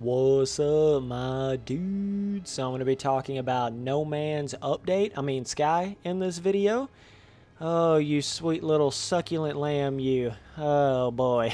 What's up, my dude? So I'm going to be talking about No Man's Sky in this video. Oh, you sweet little succulent lamb, you. Oh, boy.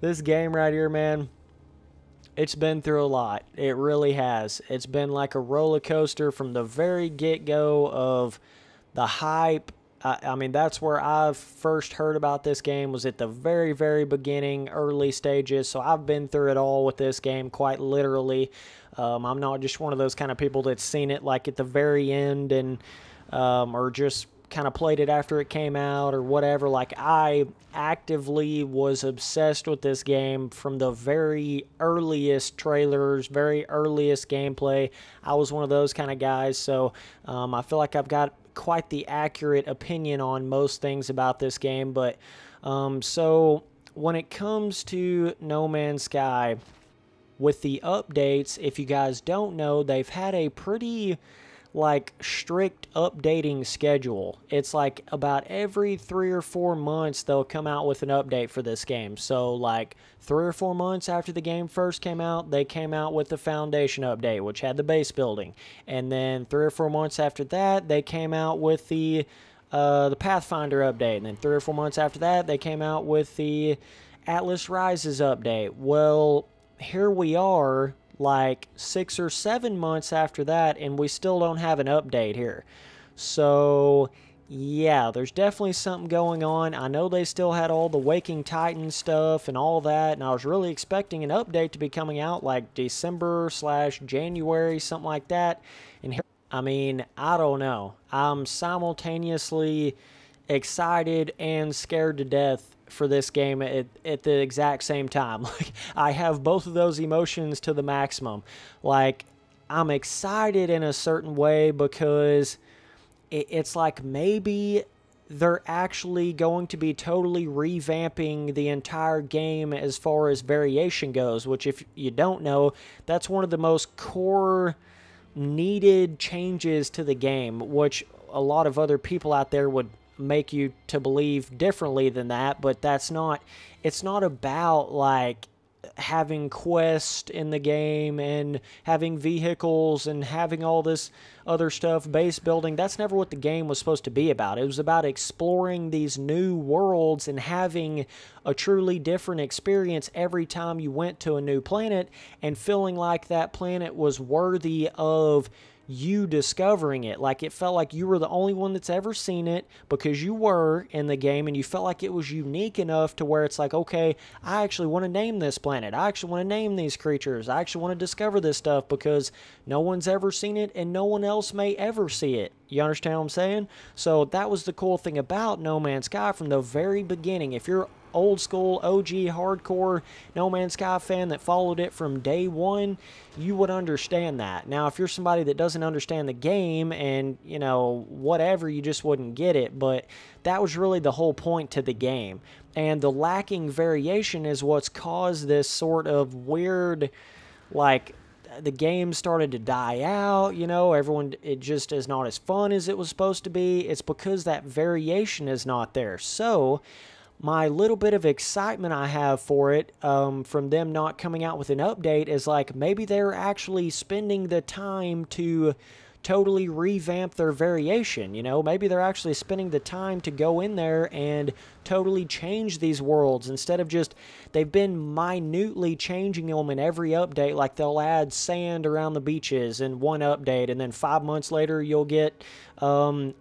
This game right here, man, it's been through a lot. It really has. It's been like a roller coaster from the very get-go of the hype. I mean, that's where I've first heard about this game, was at the very, very beginning, early stages. So I've been through it all with this game, quite literally. I'm not just one of those kind of people that's seen it like at the very end and or just kind of played it after it came out or whatever. Like, I actively was obsessed with this game from the very earliest trailers, very earliest gameplay. I was one of those kind of guys, so I feel like I've got quite the accurate opinion on most things about this game. But so when it comes to No Man's Sky, with the updates, if you guys don't know, they've had a pretty like strict updating schedule. It's like about every 3 or 4 months they'll come out with an update for this game. So like 3 or 4 months after the game first came out, they came out with the foundation update, which had the base building. And then 3 or 4 months after that, they came out with the Pathfinder update. And then 3 or 4 months after that, they came out with the Atlas Rises update. Well, here we are, like 6 or 7 months after that, and we still don't have an update here. So yeah, there's definitely something going on. I know they still had all the Waking Titan stuff and all that, and I was really expecting an update to be coming out like December/January, something like that. And here, I mean, I don't know. I'm simultaneously excited and scared to death for this game at the exact same time. Like, I have both of those emotions to the maximum. Like, I'm excited in a certain way because it's like maybe they're actually going to be totally revamping the entire game as far as variation goes, which, if you don't know, that's one of the most core needed changes to the game, which a lot of other people out there would make you to believe differently than that. But that's not, it's not about like having quests in the game and having vehicles and having all this other stuff, base building. That's never what the game was supposed to be about. It was about exploring these new worlds and having a truly different experience every time you went to a new planet, and feeling like that planet was worthy of you discovering it. Like, it felt like you were the only one that's ever seen it because you were in the game, and you felt like it was unique enough to where it's like, okay, I actually want to name this planet. I actually want to name these creatures. I actually want to discover this stuff because no one's ever seen it and no one else may ever see it. You understand what I'm saying? So that was the cool thing about No Man's Sky from the very beginning. If you're old school, OG, hardcore No Man's Sky fan that followed it from day one, you would understand that. Now, if you're somebody that doesn't understand the game and, you know, whatever, you just wouldn't get it. But that was really the whole point to the game. And the lacking variation is what's caused this sort of weird, like, the game started to die out, you know, it just is not as fun as it was supposed to be. It's because that variation is not there. So my little bit of excitement I have for it from them not coming out with an update is like, maybe they're actually spending the time to totally revamp their variation, you know? Maybe they're actually spending the time to go in there and totally change these worlds instead of just, they've been minutely changing them in every update. Like, they'll add sand around the beaches in one update, and then 5 months later you'll get some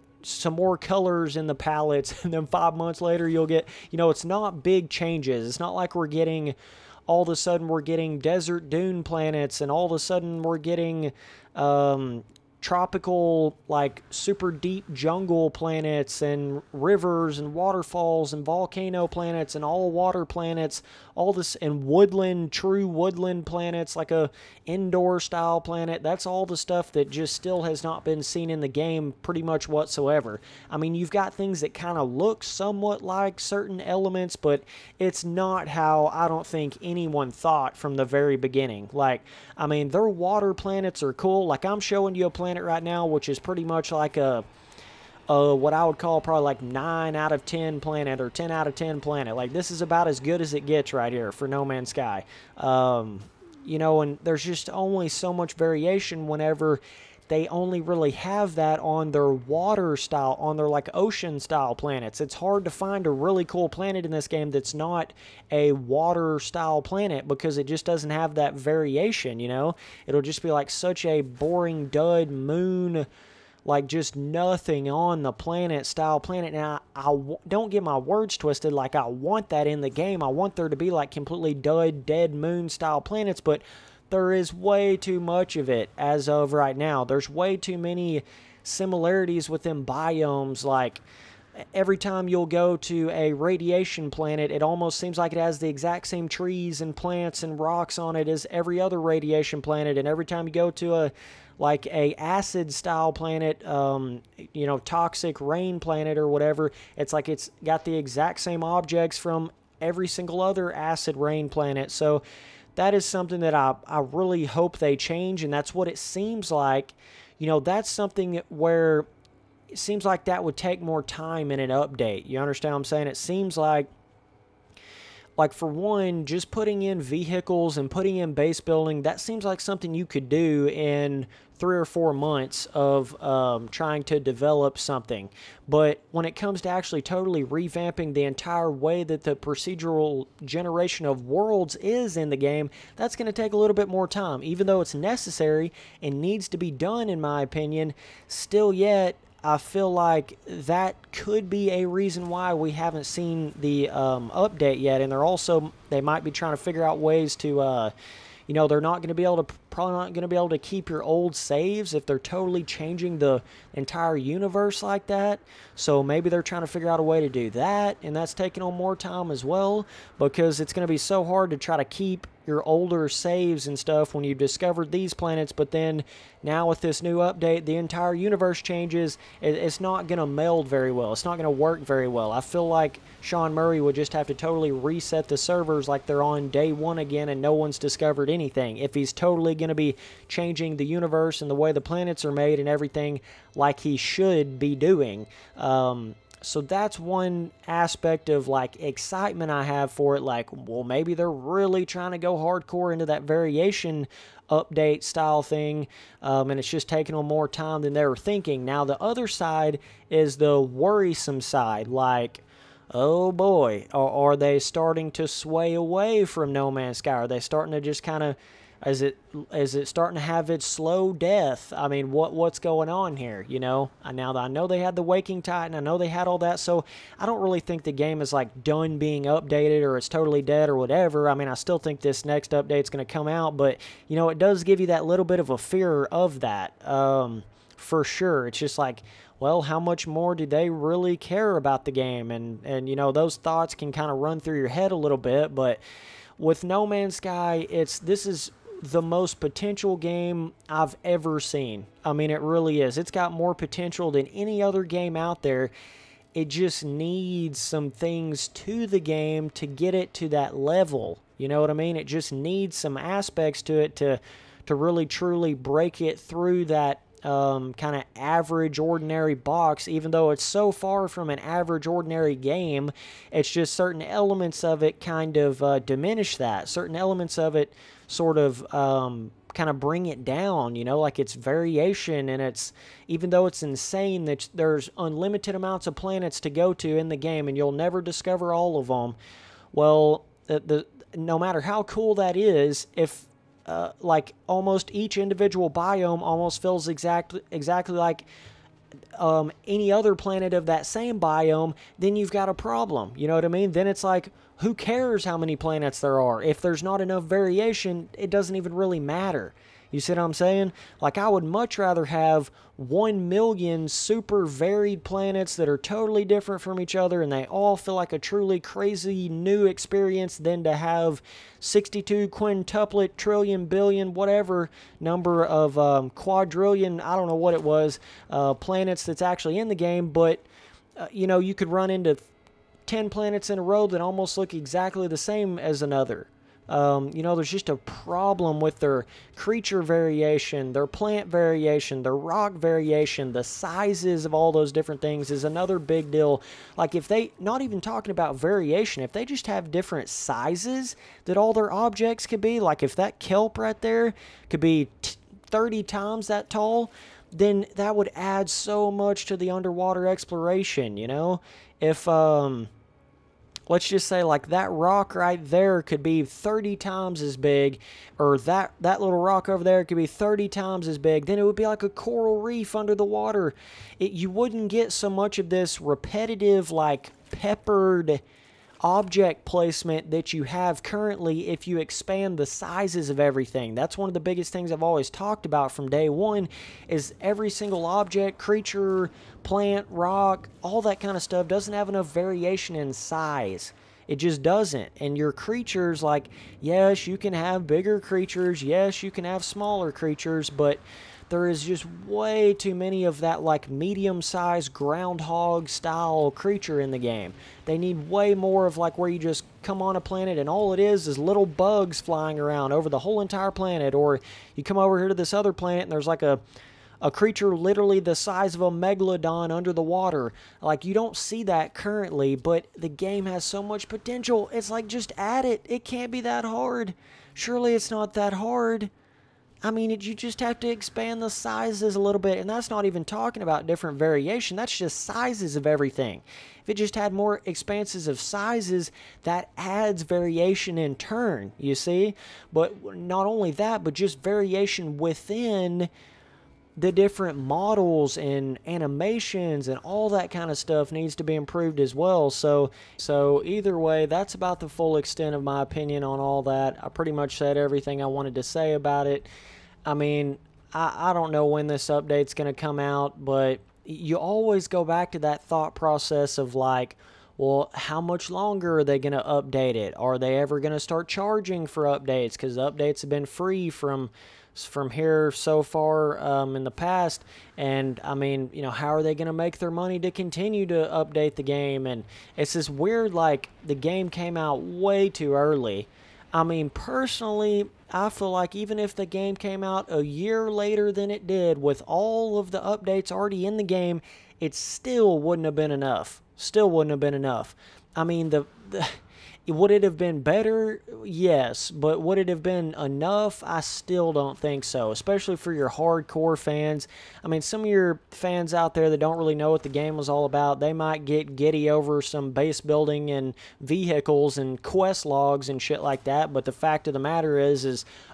more colors in the palettes, and then 5 months later you'll get, you know, it's not big changes. It's not like we're getting, all of a sudden we're getting desert dune planets, and all of a sudden we're getting tropical, like, super deep jungle planets and rivers and waterfalls and volcano planets and all water planets, all this, and woodland, true woodland planets, like a indoor style planet. That's all the stuff that just still has not been seen in the game pretty much whatsoever. I mean, you've got things that kind of look somewhat like certain elements, but it's not how I don't think anyone thought from the very beginning. Like, I mean, their water planets are cool. Like, I'm showing you a planet right now which is pretty much like a what I would call probably like 9 out of 10 planet or 10 out of 10 planet. Like, this is about as good as it gets right here for No Man's Sky. you know, and there's just only so much variation whenever they only really have that on their water style, on their like ocean style planets. It's hard to find a really cool planet in this game that's not a water style planet because it just doesn't have that variation, you know? It'll just be like such a boring dud moon, like just nothing on the planet style planet. Now, don't get my words twisted, like I want that in the game. I want there to be like completely dud, dead moon style planets, but there is way too much of it as of right now. There's way too many similarities within biomes. Like, every time you'll go to a radiation planet, it almost seems like it has the exact same trees and plants and rocks on it as every other radiation planet. And every time you go to a acid style planet, you know, toxic rain planet or whatever, it's like it's got the exact same objects from every single other acid rain planet. So that is something that I really hope they change, and that's what it seems like. You know, that's something where it seems like that would take more time in an update. You understand what I'm saying? It seems like for one, just putting in vehicles and putting in base building, that seems like something you could do in 3 or 4 months of trying to develop something. But when it comes to actually totally revamping the entire way that the procedural generation of worlds is in the game, that's going to take a little bit more time. Even though it's necessary and needs to be done, in my opinion, still yet, I feel like that could be a reason why we haven't seen the update yet. And they might be trying to figure out ways to, you know, they're not going to be able to, probably not going to be able to keep your old saves if they're totally changing the entire universe like that. So maybe they're trying to figure out a way to do that, and that's taking on more time as well, because it's going to be so hard to try to keep your older saves and stuff when you've discovered these planets, but then now with this new update, the entire universe changes. It's not going to meld very well. It's not going to work very well. I feel like Sean Murray would just have to totally reset the servers like they're on day one again and no one's discovered anything, if he's totally going to be changing the universe and the way the planets are made and everything like he should be doing. So that's one aspect of like excitement I have for it. Like, well, maybe they're really trying to go hardcore into that variation update style thing, and it's just taking on more time than they were thinking. Now, the other side is the worrisome side. Like, oh boy, are they starting to sway away from No Man's Sky? Are they starting to just kind of, is it starting to have its slow death? I mean, what's going on here, you know? Now, I know they had the Waking Titan, I know they had all that, so I don't really think the game is, like, done being updated or it's totally dead or whatever. I mean, I still think this next update's going to come out, but, you know, it does give you that little bit of a fear of that, for sure. It's just like, well, how much more do they really care about the game? And you know, those thoughts can kind of run through your head a little bit, but with No Man's Sky, this is the most potential game I've ever seen. I mean, it really is. It's got more potential than any other game out there. It just needs some things to the game to get it to that level. You know what I mean? It just needs some aspects to it to really truly break it through that kind of average ordinary box. Even though it's so far from an average ordinary game, it's just certain elements of it kind of diminish that. Certain elements of it sort of kind of bring it down, you know, like it's variation, and it's, even though it's insane that there's unlimited amounts of planets to go to in the game and you'll never discover all of them, well, no matter how cool that is, if like almost each individual biome almost feels exactly like any other planet of that same biome, then you've got a problem. You know what I mean? Then it's like, who cares how many planets there are? If there's not enough variation, it doesn't even really matter. You see what I'm saying? Like, I would much rather have 1 million super varied planets that are totally different from each other and they all feel like a truly crazy new experience than to have 62 quintuplet trillion billion whatever number of quadrillion, I don't know what it was, planets that's actually in the game. But you know, you could run into 10 planets in a row that almost look exactly the same as another. There's just a problem with their creature variation, their plant variation, their rock variation, the sizes of all those different things is another big deal. Like if they, not even talking about variation, if they just have different sizes that all their objects could be, like if that kelp right there could be 30 times that tall, then that would add so much to the underwater exploration, If, let's just say like that rock right there could be 30 times as big, or that little rock over there could be 30 times as big, then it would be like a coral reef under the water. You wouldn't get so much of this repetitive, like peppered object placement that you have currently if you expand the sizes of everything. That's one of the biggest things I've always talked about from day one, is every single object, creature, plant, rock, all that kind of stuff doesn't have enough variation in size. It just doesn't. And your creatures, like, yes, you can have bigger creatures, yes, you can have smaller creatures, but there is just way too many of that like medium-sized groundhog style creature in the game. They need way more of like where you just come on a planet and all it is little bugs flying around over the whole entire planet, or you come over here to this other planet and there's like a creature literally the size of a megalodon under the water. Like, you don't see that currently, but the game has so much potential. It's like, just add it. It can't be that hard. Surely it's not that hard. I mean, you just have to expand the sizes a little bit, and that's not even talking about different variation. That's just sizes of everything. If it just had more expanses of sizes, that adds variation in turn, you see? But not only that, but just variation within the different models and animations and all that kind of stuff needs to be improved as well. So either way, that's about the full extent of my opinion on all that. I pretty much said everything I wanted to say about it. I mean, I don't know when this update's going to come out, but you always go back to that thought process of like, well, how much longer are they going to update it? Are they ever going to start charging for updates? Because the updates have been free from here so far in the past. And I mean, how are they going to make their money to continue to update the game? And it's this weird, like, the game came out way too early. I mean, personally, I feel like even if the game came out a year later than it did, with all of the updates already in the game, it still wouldn't have been enough. Still wouldn't have been enough. I mean, would it have been better? Yes. But would it have been enough? I still don't think so, especially for your hardcore fans. I mean, some of your fans out there that don't really know what the game was all about, they might get giddy over some base building and vehicles and quest logs and shit like that. But the fact of the matter is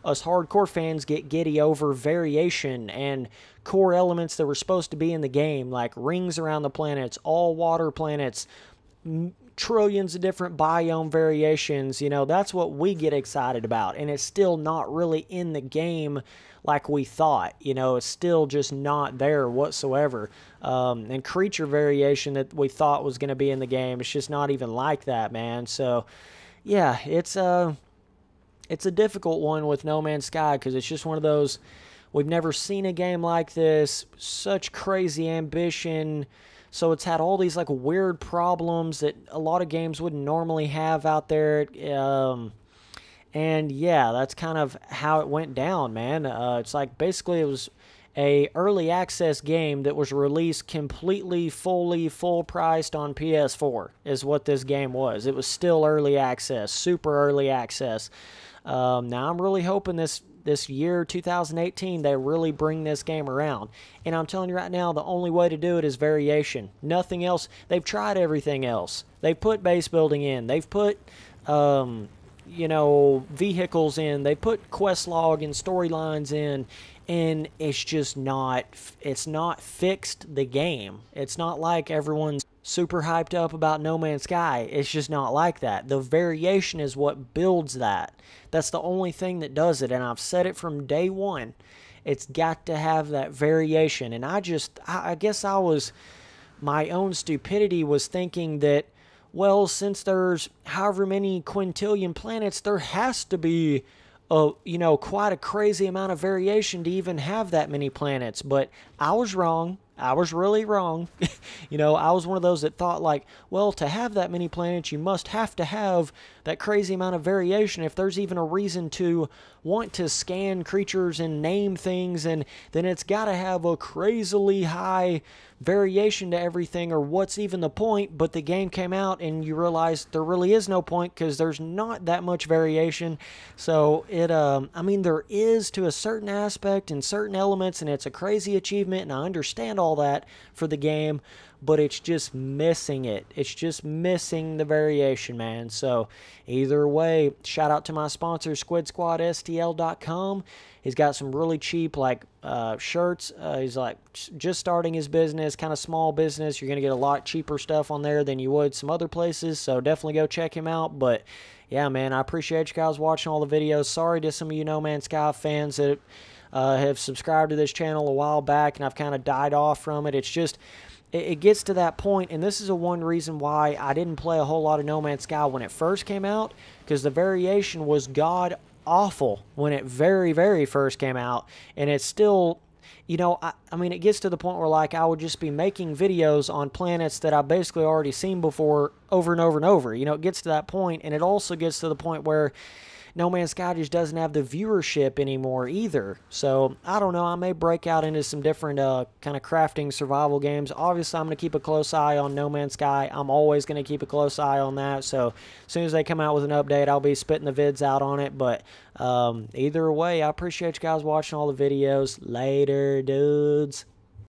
us hardcore fans get giddy over variation and core elements that were supposed to be in the game, like rings around the planets, all water planets, trillions of different biome variations. That's what we get excited about, and it's still not really in the game like we thought. It's still just not there whatsoever. And creature variation that we thought was going to be in the game, it's just not even like that, man. So yeah, it's a difficult one with No Man's Sky, because it's just one of those, we've never seen a game like this, such crazy ambition. So it's had all these like weird problems that a lot of games wouldn't normally have out there. And yeah, that's kind of how it went down, man. It's like basically it was a early access game that was released completely, fully, full priced on PS4 is what this game was. It was still early access, super early access. Now I'm really hoping this year, 2018, they really bring this game around. And I'm telling you right now, the only way to do it is variation. Nothing else. They've tried everything else. They've put base building in. They've put, vehicles in. They put quest log and storylines in. And it's not fixed the game. It's not like everyone's super hyped up about No Man's Sky. It's just not like that. The variation is what builds that. That's the only thing that does it, and I've said it from day one. It's got to have that variation, and I guess my own stupidity was thinking that, well, since there's however many quintillion planets, there has to be quite a crazy amount of variation to even have that many planets. But I was wrong. I was really wrong. You know, I was one of those that thought like, well, to have that many planets, you must have to have that crazy amount of variation if there's even a reason to want to scan creatures and name things, and then it's got to have a crazily high variation to everything, or what's even the point? But the game came out and you realize there really is no point because there's not that much variation. So I mean, there is to a certain aspect and certain elements, and it's a crazy achievement, and I understand all that for the game, but it's just missing it. It's just missing the variation, man. So either way, shout out to my sponsor, SquidSquadSTL.com. He's got some really cheap shirts. He's like just starting his business, kind of small business. You're going to get a lot cheaper stuff on there than you would some other places, so definitely go check him out. But yeah, man, I appreciate you guys watching all the videos. Sorry to some of you No Man's Sky fans that have subscribed to this channel a while back, and I've kind of died off from it. It's just, it gets to that point, and this is one reason why I didn't play a whole lot of No Man's Sky when it first came out, because the variation was god awful when it very, very first came out, and it's still, you know, I mean, it gets to the point where, like, I would just be making videos on planets that I've basically already seen before over and over and over. You know, it gets to that point, and it also gets to the point where No Man's Sky just doesn't have the viewership anymore either. So, I don't know, I may break out into some different kind of crafting survival games. Obviously, I'm going to keep a close eye on No Man's Sky. I'm always going to keep a close eye on that. So, as soon as they come out with an update, I'll be spitting the vids out on it. But either way, I appreciate you guys watching all the videos. Later, dudes.